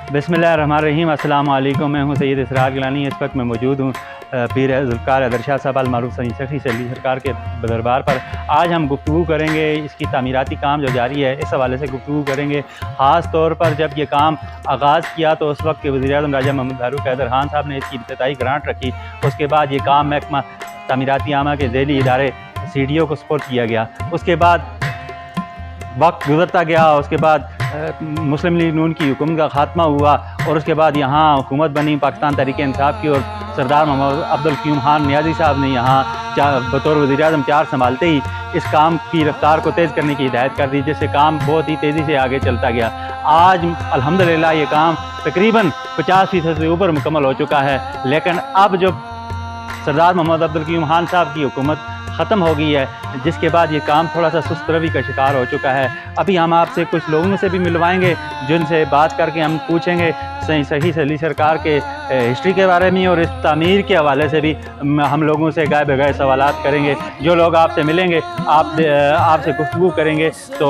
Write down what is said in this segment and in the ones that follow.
बिस्मिल्लाहिर्रहमानिर्रहीम। अस्सलाम वालेकुम। मैं हूं सैयद इसरार गिलानी। इस वक्त मैं मौजूद हूं पीर ज़ुल्फ़िकार हैदर शाह साहब अल मारूफ सनी सखी से अली सरकार के दरबार पर। आज हम गुफ्तगू करेंगे इसकी तामीराती काम जो जारी है इस हवाले से गुफ्तगू करेंगे। ख़ास तौर पर जब ये काम आगाज़ किया तो उस वक्त के वज़ीर-ए-आज़म राजा मोहम्मद फारूक हैदर खान साहब ने इसकी इब्तिदाई ग्रांट रखी। उसके बाद ये काम महकमा तामीराती आमा के ज़ैली इदारे CDO को सपुर्द किया गया। उसके बाद वक्त गुजरता गया, उसके बाद मुस्लिम लीग नून की हुकूमत का ख़ात्मा हुआ और उसके बाद यहाँ हुकूमत बनी पाकिस्तान तहरीक इंसाफ की और सरदार मोहम्मद अब्दुल क़य्यूम खान नियाज़ी साहब ने यहाँ बतौर वज़ीर-ए-आज़म चार संभालते ही इस काम की रफ्तार को तेज़ करने की हिदायत कर दी, जिससे काम बहुत ही तेज़ी से आगे चलता गया। आज अल्हम्दुलिल्लाह ये काम तकरीबन 50% से ऊपर मुकम्मल हो चुका है। लेकिन अब जो सरदार मोहम्मद अब्दुल क़य्यूम खान साहब की हुकूमत ख़त्म हो गई है, जिसके बाद ये काम थोड़ा सा सुस्त रवि का शिकार हो चुका है। अभी हम आपसे कुछ लोगों से भी मिलवाएंगे जिनसे बात करके हम पूछेंगे सही से अली सरकार के हिस्ट्री के बारे में और इस तामीर के हवाले से भी हम लोगों से गाय बगाए सवालात करेंगे। जो लोग आपसे मिलेंगे आपसे गुफ्तगू करेंगे तो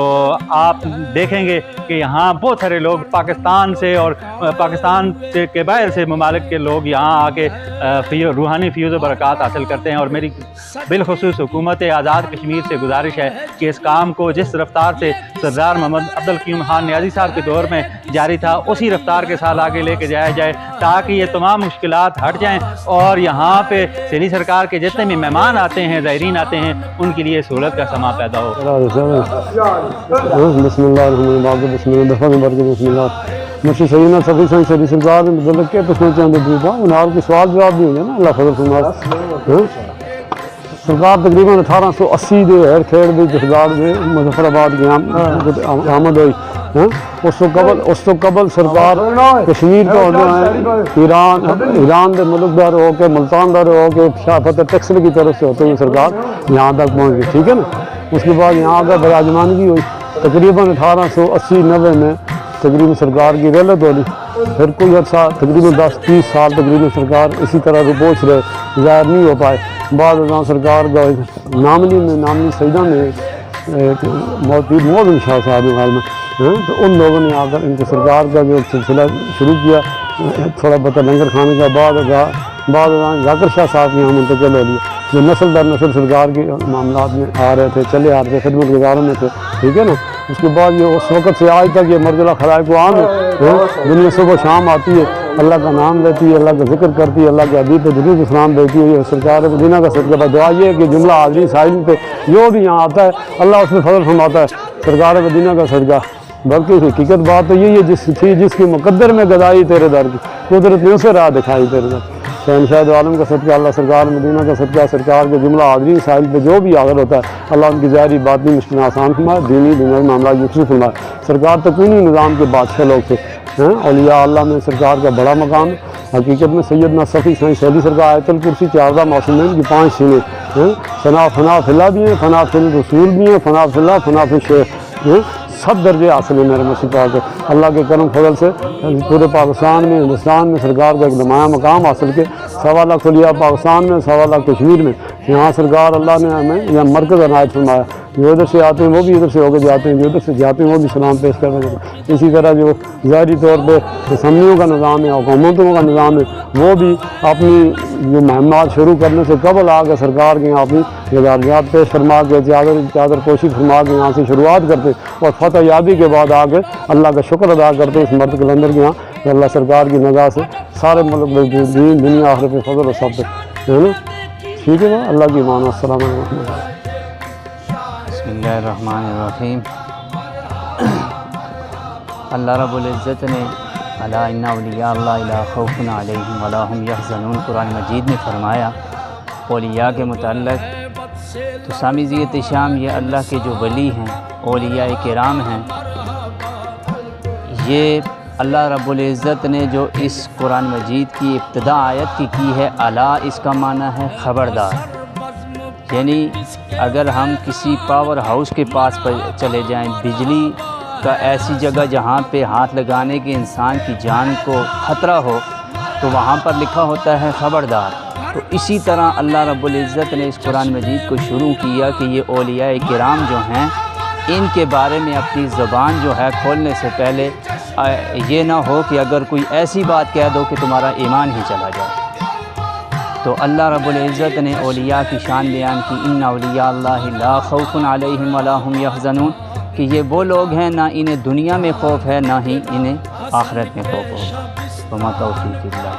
आप देखेंगे कि यहाँ बहुत सारे लोग पाकिस्तान से और पाकिस्तान के बाहर से ममालिक के लोग यहाँ आके रूहानी फ़ैज़ व बरक़ात हासिल करते हैं। और मेरी बिलख़ुसूस हुकूमत आज़ाद कश्मीर से गुजारिश है कि इस काम को जिस रफ्तार से सरदार मोहम्मद अब्दुल क़य्यूम खान नियाज़ी साहब के दौर में जारी था उसी रफ्तार के साथ आगे लेके जाया जाए, ताकि ये तमाम मुश्किलात हट जाएं और यहाँ पे अली सरकार के जितने भी मेहमान आते हैं, ज़ायरीन आते हैं, उनके लिए सहूलत का समा पैदा हो। मुझे सही ना सभी संग सभी सरकार ने मतलब के पूछना चाहते थे उन्हार के सवाल जवाब भी होंगे ना अल्लाह फजल फरमाए। सरकार तकरीबन 1880 दे हर खेड़ दी जसगाड़ में मुजफ्फराबाद की आमद हुई। उस तो कबल सरकार कश्मीर का है ईरान के मुल्क दार हो के मुल्तान दार हो के शाफत टेक्सल की तरफ से होते हुए सरकार यहाँ तक पहुँच गई, ठीक है ना। उसके बाद यहाँ का बराजमानगी हुई तकरीबन 1880-90 में तकरीबन सरकार की रैलत हो गई। फिर कोई अर्सा तकरीबन 10-30 साल तकरीबन सरकार इसी तरह रुपोच रहे, ज़ाहिर नहीं हो पाए। बाद सरकार का नामनी सईदा में मोहम्मद शाह साहब में तो उन लोगों ने आकर इनके सरकार का जो सिलसिला शुरू किया, थोड़ा बहुत लंगर खाने का बाद जाकर शाह साहब के यहाँ मुंतकिल हो लिया, जो नस्ल दर नस्ल सरकार के मामला में आ रहे थे, चले आ रहे थे, खिदमत गुजारों में थे, ठीक है ना। उसके बाद ये उस वक़्त से आज तक ये मरजला खलाए को आम है। दुनिया सुबह शाम आती है, अल्लाह का नाम लेती है, अल्लाह का जिक्र करती है, अल्लाह के हबीब पे दुरूद सलाम देती है। सरकार मदीना का सदका दुआ ये है कि जुमला हाज़री साहिल पे जो भी यहाँ आता है अल्लाह उसमें फजल फरमाता है सरकार मदीना का सदका। बल्कि हकीकत बात तो यही है जिसकी मुकद्दर में गदाई तेरे दर की कुदरत ने उसे राह दिखाई तेरे दर। शहनशाह आलम का सदका, अल्लाह सरकार मदीना का सदका, सरकार के जुमला हाज़री साहिल पे जो भी आगर होता है अल्लाह उनकी ज़ाहिरी बातनी मुश्किल आसान फरमाए, दीनी दुनियावी मामला यकसू फरमाए। सरकार तकवीनी निज़ाम के बादशाह लोग थे हैं। औलिया अल्लाह में सरकार का बड़ा मकाम है। हकीकत में सैयदना सफ़ी साईं अली सरकार आयतुल कुर्सी 14 मौसूमैन की 5 सीने हैं। फना फिल्ला भी हैं, फना फिल रसूल भी हैं, फना फिल्ला फना फिल शेख सब दर्जे हासिल है मेरे मुसीबा के अल्लाह के करम फजल से। पूरे पाकिस्तान में हिंदुस्तान में सरकार का एक नुमाया मकाम हासिल के 1.25 लाख औलिया पाकिस्तान में, 1.25 लाख कश्मीर में। यहाँ सरकार अल्लाह ने हमें यह मरकज़ अनायत फरमाया। जो इधर से आते हैं वो भी इधर से होकर जाते हैं, जो इधर से जाते हैं वो भी सलाम पेश कर रहे हैं। इसी तरह जो ज़ाहिरी तौर पर असम्बलियों का निज़ाम है, हुकूमतों का निज़ाम है, वो भी अपनी जो महमात शुरू करने से कबल आकर सरकार के यहाँ अपनी गुजारियात पेश फरमा के चादर पोशी फरमा के यहाँ से शुरुआत करते और फतह याबी के बाद आकर अल्लाह का शुक्र अदा करते इस मर्द कलंदर के यहाँ कि अल्लाह सरकार की निगाह से सारे मुल्क दुनिया आखिर पे फजल और सब है ना। ठीक है, अल्लाह की मान। अस्सलाम वालेकुम। बिस्मिल्लाहिर्रहमानिर्रहीम। अल्लाह रब्बुल इज़्ज़त ने अला इन्ना औलिया अल्लाह ला खौफुन अलैहिम वला हुम यहज़नून कुरान मजीद में फरमाया औलिया के मुतल्लिक़। तो सामीज़ियत शाम ये अल्लाह के जो वली हैं, औलिया किराम हैं, ये अल्लाह रब्बुल इज़्ज़त ने जो इस कुरान मजीद की इब्तिदा आयत की है, अला इसका माना है ख़बरदार। यानी अगर हम किसी पावर हाउस के पास पर चले जाएं, बिजली का ऐसी जगह जहाँ पे हाथ लगाने के इंसान की जान को ख़तरा हो तो वहाँ पर लिखा होता है ख़बरदार। तो इसी तरह अल्लाह रब्बुल इज़्ज़त ने इस कुरान मजीद को शुरू किया कि ये औलिया किराम जो हैं इनके बारे में अपनी ज़बान जो है खोलने से पहले یہ نہ ہو کہ اگر کوئی ایسی بات کہہ دو کہ تمہارا ایمان ہی چلا جائے۔ تو اللہ رب العزت نے اولیاء کی شان بیان کی، ان اولیاء اللہ لا خوف علیہم ولا هم یحزنون، کہ یہ وہ لوگ ہیں نہ انہیں دنیا میں خوف ہے نہ ہی انہیں آخرت میں خوف ہوگا۔ وما توفیق اللہ